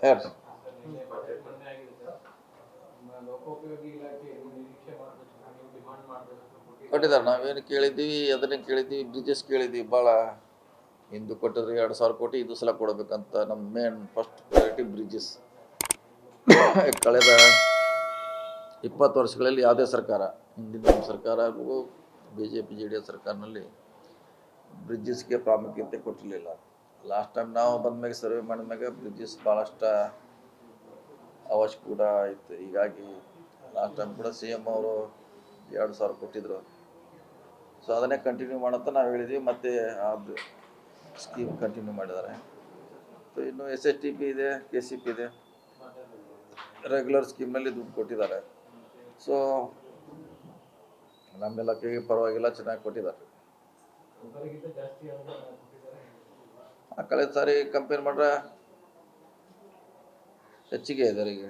ಹೇಳ್ರಿ. ಕೊಟ್ಟಿದ್ದಾರೆ, ನಾವೇನು ಕೇಳಿದ್ದೀವಿ ಅದನ್ನೇ ಕೇಳಿದ್ದೀವಿ. ಬ್ರಿಡ್ಜಸ್ ಕೇಳಿದ್ದೀವಿ ಭಾಳ. ಹಿಂದೆ ಕೊಟ್ಟಿದ್ರೆ 2,000 ಕೋಟಿ, ಇದು ಸಲ ಕೊಡಬೇಕಂತ ನಮ್ಮ ಮೇನ್ ಫಸ್ಟ್ ಪ್ರಯಾರಿಟಿ ಬ್ರಿಡ್ಜಸ್. ಕಳೆದ 20 ವರ್ಷಗಳಲ್ಲಿ ಯಾವುದೇ ಸರ್ಕಾರ, ಹಿಂದಿನ ನಮ್ಮ ಸರ್ಕಾರ ಹಾಗೂ BJP JDS ಸರ್ಕಾರದಲ್ಲಿ ಬ್ರಿಡ್ಜಸ್ಗೆ ಪ್ರಾಮುಖ್ಯತೆ ಕೊಟ್ಟಿರಲಿಲ್ಲ. ಲಾಸ್ಟ್ ಟೈಮ್ ನಾವು ಬಂದ್ಮ್ಯಾಗ ಸರ್ವೆ ಮಾಡಿದ್ಮ್ಯಾಗ ಬ್ರಿಡ್ಜಸ್ ಭಾಳಷ್ಟು ಅವಶ್ಯ ಕೂಡ ಇತ್ತು. ಹೀಗಾಗಿ ಲಾಸ್ಟ್ ಟೈಮ್ ಕೂಡ CM ಅವರು 2,000 ಕೊಟ್ಟಿದ್ರು. ಸೊ ಅದನ್ನೇ ಕಂಟಿನ್ಯೂ ಮಾಡಂತ ನಾವು ಹೇಳಿದ್ವಿ. ಮತ್ತು ಆ ಸ್ಕೀಮ್ ಕಂಟಿನ್ಯೂ ಮಾಡಿದ್ದಾರೆ. ಸೊ ಇನ್ನು SSTP ಇದೆ, KCP ಇದೆ, ರೆಗ್ಯುಲರ್ ಸ್ಕೀಮ್ನಲ್ಲಿ ದುಡ್ಡು ಕೊಟ್ಟಿದ್ದಾರೆ. ಸೊ ನಮ್ಮ ಇಲಾಖೆಗೆ ಪರವಾಗಿಲ್ಲ, ಚೆನ್ನಾಗಿ ಕೊಟ್ಟಿದ್ದಾರೆ. ಕಳೆದ ಸಾರಿ ಕಂಪೇರ್ ಮಾಡ್ರೆ ಹೆಚ್ಚಿಗೆ ಇದೆ ಈಗ.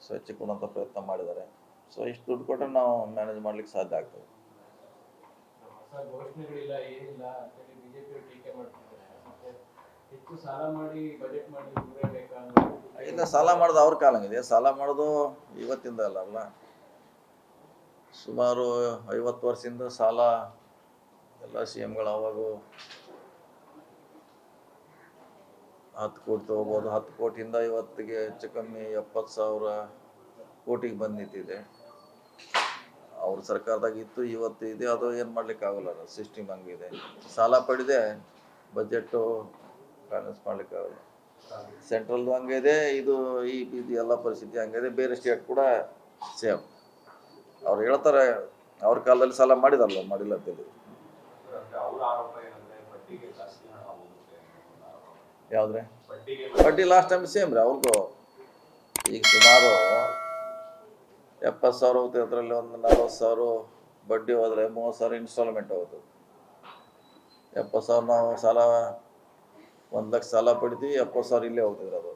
ಸೊ ಹೆಚ್ಚಿಗೆ ಕೊಡುವಂಥ ಪ್ರಯತ್ನ ಮಾಡಿದ್ದಾರೆ. ಸೊ ಇಷ್ಟು ದುಡ್ಡು ಕೊಟ್ಟರೆ ನಾವು ಮ್ಯಾನೇಜ್ ಮಾಡ್ಲಿಕ್ಕೆ ಸಾಧ್ಯ ಆಗ್ತದೆ. ಇಲ್ಲ, ಸಾಲ ಮಾಡೋದು ಅವ್ರ ಕಾಲಂಗಿದೆ. ಸಾಲ ಮಾಡೋದು ಇವತ್ತಿಂದ ಅಲ್ಲ, ಸುಮಾರು 50 ವರ್ಷದಿಂದ ಸಾಲ ಎಲ್ಲ CMಗಳು ಅವಾಗ 10 ಕೋಟಿ ತೊಗೋಬೋದು. 10 ಕೋಟಿಯಿಂದ ಇವತ್ತಿಗೆ ಹೆಚ್ಚು ಕಮ್ಮಿ 70,000 ಕೋಟಿಗೆ ಬಂದು ನಿಂತಿದೆ. ಅವ್ರ ಸರ್ಕಾರದಾಗ ಇತ್ತು, ಇವತ್ತು ಇದೆ. ಅದು ಏನು ಮಾಡ್ಲಿಕ್ಕೆ ಆಗೋಲ್ಲ, ಸಿಸ್ಟಮ್ ಹಂಗಿದೆ. ಸಾಲ ಪಡೆದೇ ಬಜೆಟ್ಟು ಬ್ಯಾಲೆನ್ಸ್ ಮಾಡ್ಲಿಕ್ಕೆ ಆಗೋಲ್ಲ. ಸೆಂಟ್ರಲ್ದು ಹಂಗಿದೆ, ಇದು ಎಲ್ಲ ಪರಿಸ್ಥಿತಿ ಹಂಗಿದೆ. ಬೇರೆ ಸ್ಟೇಟ್ ಕೂಡ ಸೇಮ್. ಅವ್ರು ಹೇಳ್ತಾರೆ ಅವ್ರ ಕಾಲದಲ್ಲಿ ಸಾಲ ಮಾಡಿಲ್ಲ ಅಂತೇಳಿ. ಯಾವುದ್ರೆ ಬಡ್ಡಿ ಲಾಸ್ಟ್ ಟೈಮ್ ಸೇಮ್ ರೀ ಅವ್ರದ್ದು. ಈಗ ಸುಮಾರು 70,000 ಹೋಗುತ್ತೆ, ಅದರಲ್ಲಿ ಒಂದು 40,000 ಬಡ್ಡಿ ಹೋದರೆ 30,000 ಇನ್ಸ್ಟಾಲ್ಮೆಂಟ್ ಹೋಗುತ್ತೆ. 70,000 ನಾವು ಸಾಲ 1 ಲಕ್ಷ ಸಾಲ ಪಡಿತೀವಿ, 70,000 ಇಲ್ಲೇ ಹೋಗ್ತಿದ್ರು ಅದು.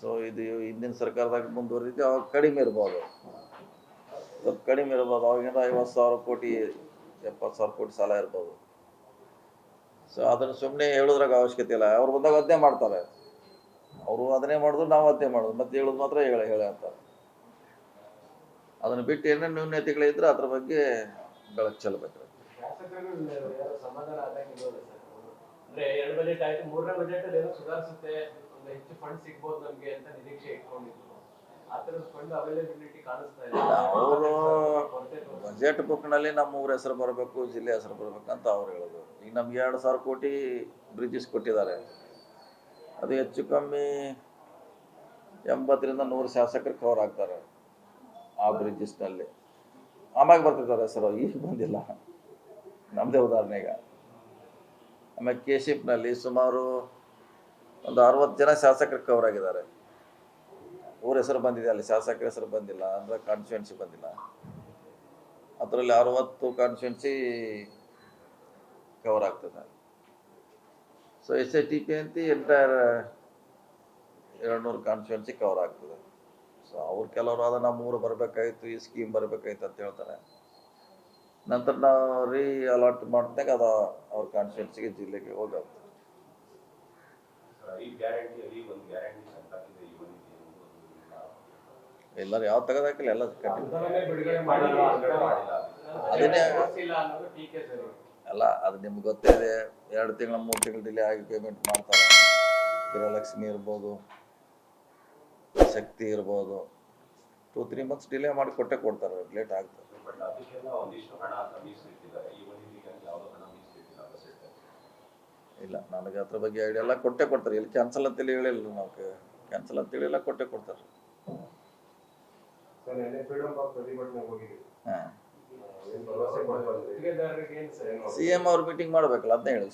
ಸೊ ಇದು ಹಿಂದಿನ ಸರ್ಕಾರದಾಗ ಮುಂದುವರಿದಿದೆ. ಅವಾಗ ಕಡಿಮೆ ಇರ್ಬೋದು, ಸ್ವಲ್ಪ ಕಡಿಮೆ ಇರ್ಬೋದು. ಅವಾಗಿಂದ 50,000 ಕೋಟಿ 70,000 ಕೋಟಿ ಸಾಲ ಇರ್ಬೋದು. ಸೊ ಅದನ್ನು ಸುಮ್ಮನೆ ಹೇಳೋದ್ರಾಗ ಅವಶ್ಯಕತೆ ಇಲ್ಲ. ಅವ್ರು ಬಂದಾಗ ಅದನ್ನೇ ಮಾಡ್ತಾರೆ. ಅವರು ಅದನ್ನೇ ಮಾಡಿದ್ರು, ನಾವು ಅದನ್ನೇ ಮಾಡೋದು. ಮತ್ತೆ ಹೇಳೋದು ಮಾತ್ರ ಹೇಳಿ ಅಂತಾರೆ. ಅದನ್ನು ಬಿಟ್ಟು ಏನೇನು ನ್ಯೂನ್ಯತೆಗಳಿದ್ರೆ ಅದ್ರ ಬಗ್ಗೆ ಬೆಳಕು ಚೆಲ್ಲಬೇಕು. ಅವರು ಬಜೆಟ್ ಬುಕ್ನಲ್ಲಿ ನಮ್ಮ ಊರ ಹೆಸರು ಬರಬೇಕು, ಜಿಲ್ಲೆ ಹೆಸರು ಬರಬೇಕಂತ ಅವ್ರು ಹೇಳೋದು. ಈಗ ನಮ್ಗೆ 2,000 ಕೋಟಿ ಬ್ರಿಡ್ಜಸ್ ಕೊಟ್ಟಿದ್ದಾರೆ. ಅದು ಹೆಚ್ಚು ಕಮ್ಮಿ 80ರಿಂದ 100 ಶಾಸಕರು ಕವರ್ ಆಗ್ತಾರೆ ಆ ಬ್ರಿಡ್ಜಸ್ನಲ್ಲಿ. ಆಮ್ಯಾಗ ಬರ್ತಿದ್ದಾರೆ ಹೆಸರು, ಈಗ ಬಂದಿಲ್ಲ. ನಮ್ಮದೇ ಉದಾಹರಣೆ. ಈಗ ಆಮೇಲೆ KCPನಲ್ಲಿ ಸುಮಾರು ಒಂದು 60 ಜನ ಶಾಸಕರು ಕವರ್ ಆಗಿದ್ದಾರೆ. ಊರ ಹೆಸರು ಬಂದಿದೆ, ಅಲ್ಲಿ ಶಾಸಕರ ಹೆಸರು ಬಂದಿಲ್ಲ, ಅಂದರೆ ಕಾನ್ಸ್ಟಿಟ್ಯೂನ್ಸಿ ಬಂದಿಲ್ಲ. ಅದರಲ್ಲಿ 60 ಕಾನ್ಸ್ಟಿಟ್ಯೂನ್ಸಿ ಕವರ್ ಆಗ್ತದೆ. ಸೊ SSTP ಅಂತ ಎಂಟೈರ್ 200 ಕಾನ್ಸ್ಟಿಟ್ಯೂನ್ಸಿ ಕವರ್ ಆಗ್ತದೆ. ಸೊ ಅವ್ರು ಕೆಲವರು ಅದು ನಮ್ಮ ಊರು ಬರಬೇಕಾಯ್ತು, ಈ ಸ್ಕೀಮ್ ಬರಬೇಕಾಯ್ತು ಅಂತ ಹೇಳ್ತಾರೆ. ನಂತರ ನಾವು ಅಲಾಟ್ ಮಾಡಿದಾಗ ಅದು ಅವ್ರ ಕಾನ್ಸ್ಟಿಟ್ಯೂನ್ಸಿಗೆ, ಜಿಲ್ಲೆಗೆ ಹೋಗುತ್ತೆ. ಎಲ್ಲರೂ ಯಾವ ತೆಗೆದಾಕಿಲ್ಲ, ಎಲ್ಲ ಅದನ್ನೇ ಅಲ್ಲ. ಅದು ನಿಮ್ಗೆ ಗೊತ್ತೇ ಇದೆ. 2 ತಿಂಗಳು 3 ತಿಂಗಳು ಡಿಲೇ ಆಗಿ ಪೇಮೆಂಟ್ ಮಾಡ್ತಾರೆ. ಗೃಹಲಕ್ಷ್ಮಿ ಇರ್ಬೋದು, ಶಕ್ತಿ ಇರ್ಬೋದು, 2-3 ಮಂತ್ಸ್ ಡಿಲೇ ಮಾಡಿ ಕೊಡ್ತಾರೆ. ಲೇಟ್ ಆಗ್ತದೆ. ಇಲ್ಲ, ನನಗೆ ಅದ್ರ ಬಗ್ಗೆ ಐಡಿಯಾ ಎಲ್ಲ ಕೊಡ್ತಾರೆ. ಇಲ್ಲಿ ಕ್ಯಾನ್ಸಲ್ ಅಂತೇಳಿ ಹೇಳಿಲ್ಲ, ನಾವು ಕ್ಯಾನ್ಸಲ್ ಅಂತೇಳಿ ಎಲ್ಲ ಕೊಡ್ತಾರೆ. ಹಾಂ, CM ಅವ್ರು ಮೀಟಿಂಗ್ ಮಾಡಬೇಕಲ್ಲ, ಅದನ್ನೇ ಹೇಳಿ.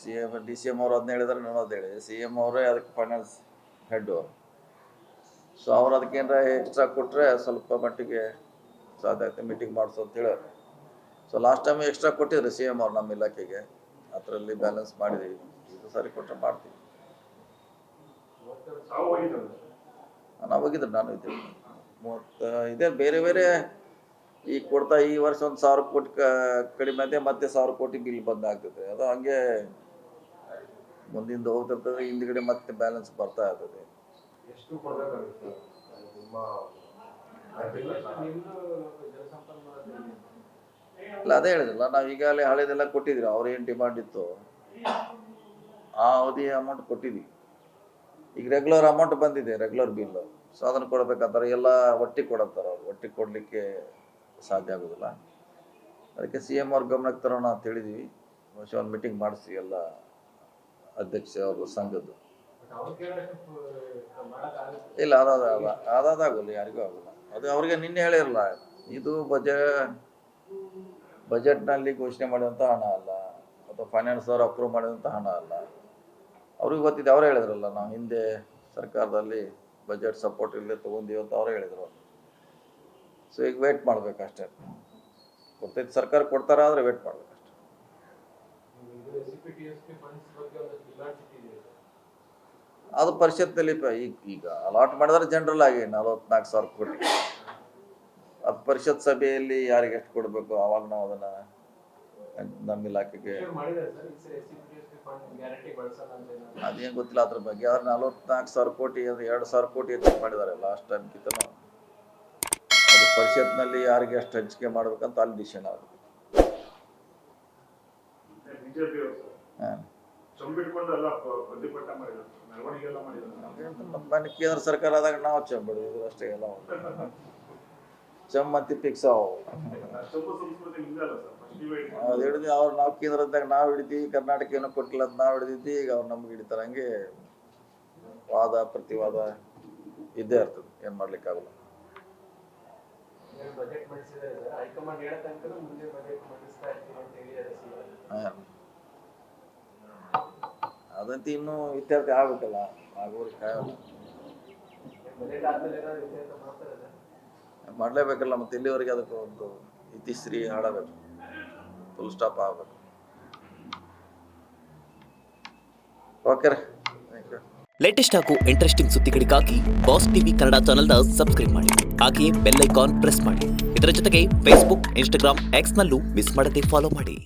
DCM ಅವರು ಅದನ್ನ ಹೇಳಿದ್ರೆ ನಾನು ಅದು ಹೇಳಿ. CM ಅವರೇ ಅದಕ್ಕೆ ಫೈನಾನ್ಸ್ ಹೆಡ್ಡು. ಸೊ ಅವ್ರು ಅದಕ್ಕೇನಾರ ಎಕ್ಸ್ಟ್ರಾ ಕೊಟ್ಟರೆ ಸ್ವಲ್ಪ ಮಟ್ಟಿಗೆ ಸಾಧ್ಯ ಆಗುತ್ತೆ ಮೀಟಿಂಗ್ ಮಾಡಿಸೋ ಅಂತ ಹೇಳೋರು. ಸೊ ಲಾಸ್ಟ್ ಟೈಮ್ ಎಕ್ಸ್ಟ್ರಾ ಕೊಟ್ಟಿದ್ರು CM ಅವ್ರು ನಮ್ಮ ಇಲಾಖೆಗೆ. ಅದರಲ್ಲಿ ಬ್ಯಾಲೆನ್ಸ್ ಮಾಡಿದ್ದೀವಿ. ಇದು ಸರಿ ಕೊಟ್ಟರೆ ಮಾಡ್ತೀವಿ. ನಾವು ಹೋಗಿದ್ರು, ನಾನು ಇದ್ದೀವಿ. 30 ಇದೆ. ಬೇರೆ ಬೇರೆ ಈಗ ಕೊಡ್ತಾ ಈ ವರ್ಷ 1,000 ಕೋಟಿ ಕಡಿಮೆ ಇದೆ, ಮತ್ತೆ 1,000 ಕೋಟಿ ಬಿಲ್ ಬಂದಾಗ್ತದೆ. ಅದು ಹಂಗೆ ಮುಂದಿಂದ ಹೋಗ್ತಿರ್ತದೆ, ಹಿಂದ್ಗಡೆ ಮತ್ತೆ ಬ್ಯಾಲೆನ್ಸ್ ಬರ್ತಾ ಇರ್ತದೆ. ಎಷ್ಟು ಕೊಡಬೇಕಾಗುತ್ತೆ ನಿಮ್ಮ ಇಲ್ಲ ಅದೇ ಹೇಳಿದ್ರಲ್ಲ, ನಾವು ಈಗಾಗಲೇ ಹಳೇದೆಲ್ಲ ಕೊಟ್ಟಿದ್ದೀವಿ. ಅವ್ರೇನು ಡಿಮಾಂಡ್ ಇತ್ತು ಆ ಅವಧಿ ಅಮೌಂಟ್ ಕೊಟ್ಟಿದ್ದೀವಿ. ಈಗ ರೆಗ್ಯುಲರ್ ಅಮೌಂಟ್ ಬಂದಿದೆ, ರೆಗ್ಯುಲರ್ ಬಿಲ್. ಸೊ ಅದನ್ನು ಕೊಡಬೇಕಾದ್ರೆ ಎಲ್ಲ ಒಟ್ಟಿಗೆ ಕೊಡತ್ತಾರೆ. ಅವ್ರು ಒಟ್ಟಿಗೆ ಕೊಡಲಿಕ್ಕೆ ಸಾಧ್ಯ ಆಗೋದಿಲ್ಲ. ಅದಕ್ಕೆ CM ಅವ್ರ ಗಮನಕ್ಕೆ ತರೋಣ ಅಂತ ಹೇಳಿದ್ದೀವಿ. ಬಹುಶಃ ಒಂದು ಮೀಟಿಂಗ್ ಮಾಡಿಸಿ ಎಲ್ಲ ಅಧ್ಯಕ್ಷ ಅವ್ರ ಸಂಘದ್ದು. ಇಲ್ಲ ಅದಾಗೋಲ್ಲ, ಯಾರಿಗೂ ಆಗೋಲ್ಲ. ಅದು ಅವ್ರಿಗೆ ನಿನ್ನೆ ಹೇಳಿರಲ್ಲ, ಇದು ಬಜೆಟ್ನಲ್ಲಿ ಘೋಷಣೆ ಮಾಡಿದಂಥ ಹಣ ಅಲ್ಲ, ಅಥವಾ ಫೈನಾನ್ಸ್ ಅವರು ಅಪ್ರೂವ್ ಮಾಡಿದಂಥ ಹಣ ಅಲ್ಲ. ಅವ್ರಿಗೆ ಗೊತ್ತಿದೆ, ಅವರೇ ಹೇಳಿದ್ರಲ್ಲ, ನಾವು ಹಿಂದೆ ಸರ್ಕಾರದಲ್ಲಿ ಬಜೆಟ್ ಸಪೋರ್ಟ್ ಇಲ್ಲದೆ ತೊಗೊಂಡೀವಿ ಅಂತ ಅವರೇ ಹೇಳಿದರು. ಸೊ ಈಗ ವೇಟ್ ಮಾಡಬೇಕಷ್ಟೇ. ಗೊತ್ತೈತೆ ಸರ್ಕಾರ ಕೊಡ್ತಾರ, ಆದರೆ ವೇಟ್ ಮಾಡಬೇಕಷ್ಟೆ. ಅದು ಪರಿಷತ್ನಲ್ಲಿ ಈಗ ಅಲಾಟ್ ಮಾಡಿದ್ರೆ ಜನರಲ್ ಆಗಿ 44,000 ಕೋಟಿ. ಅದು ಪರಿಷತ್ ಸಭೆಯಲ್ಲಿ ಯಾರಿಗೆ ಎಷ್ಟು ಕೊಡಬೇಕು ಆವಾಗ ನಾವು ಅದನ್ನು ನಮ್ಮ ಇಲಾಖೆಗೆ ಅದೇನು ಗೊತ್ತಿಲ್ಲ ಅದ್ರ ಬಗ್ಗೆ. ಆದ್ರೆ 44,000 ಕೋಟಿ ಅಂದರೆ 2,000 ಕೋಟಿ ಹೆಚ್ಚಿಗೆ ಮಾಡಿದ್ದಾರೆ ಲಾಸ್ಟ್ ಟೈಮ್ಗಿಂತನೂ. ಅದು ಪರಿಷತ್ನಲ್ಲಿ ಯಾರಿಗೆ ಎಷ್ಟು ಹಂಚಿಕೆ ಮಾಡ್ಬೇಕಂತ ಅಲ್ಲಿ ಡಿಸಿಷನ್ ಆಗುತ್ತೆ. ನಮ್ಮ ಕೇಂದ್ರ ಸರ್ಕಾರ ಆದಾಗ ನಾವು ಚಂಬಿಡಿದ್ರು ಅಷ್ಟೇ. ಎಲ್ಲ ಚಮ್ಮತ್ತಿ ಪಿಕ್ಸ್ ಅವು ಅದು ಹಿಡಿದು ಅವ್ರು ನಾವು ಕೇಂದ್ರದಾಗ ನಾವು ಹಿಡಿತೀವಿ, ಕರ್ನಾಟಕ ಏನೋ ಕೊಟ್ಟಿಲ್ಲ ಅಂತ ನಾವು ಹಿಡಿದಿದ್ವಿ. ಈಗ ಅವ್ರು ನಮ್ಗೆ ಹಿಡಿತಾರೆ. ಹಂಗೆ ವಾದ ಪ್ರತಿವಾದ ಇದ್ದೇ ಇರ್ತದೆ, ಏನು ಮಾಡ್ಲಿಕ್ಕಾಗಲ್ಲ. ಅದಂತೂ ಇನ್ನೂ ಇತ್ಯರ್ಥ ಆಗ್ಬೇಕಲ್ಲ, ಆಗೋರಿಗೆ ಕಾಯಲ್ಲ, ಮಾಡಲೇಬೇಕಲ್ಲ. ಮತ್ತೆ ಇಲ್ಲಿವರೆಗೆ ಅದಕ್ಕೆ ಒಂದು ಇತಿಶ್ರೀ ಹಾಡಬೇಕು, ಫುಲ್ ಸ್ಟಾಪ್ ಆಗಬೇಕು. ಓಕೆ ರೀ, ಥ್ಯಾಂಕ್ ಯು. ಲೇಟೆಸ್ಟ್ ಹಾಗೂ ಇಂಟ್ರೆಸ್ಟಿಂಗ್ ಸುದ್ದಿಗಳಿಗಾಗಿ ಬಾಸ್ ಟಿವಿ ಕನ್ನಡ ಚಾನೆಲ್ನ ಸಬ್ಸ್ಕ್ರೈಬ್ ಮಾಡಿ. ಹಾಗೆಯೇ ಬೆಲ್ ಐಕಾನ್ ಪ್ರೆಸ್ ಮಾಡಿ. ಇದರ ಜೊತೆಗೆ ಫೇಸ್ಬುಕ್, ಇನ್ಸ್ಟಾಗ್ರಾಮ್, ಎಕ್ಸ್ನಲ್ಲೂ ಮಿಸ್ ಮಾಡದೆ ಫಾಲೋ ಮಾಡಿ.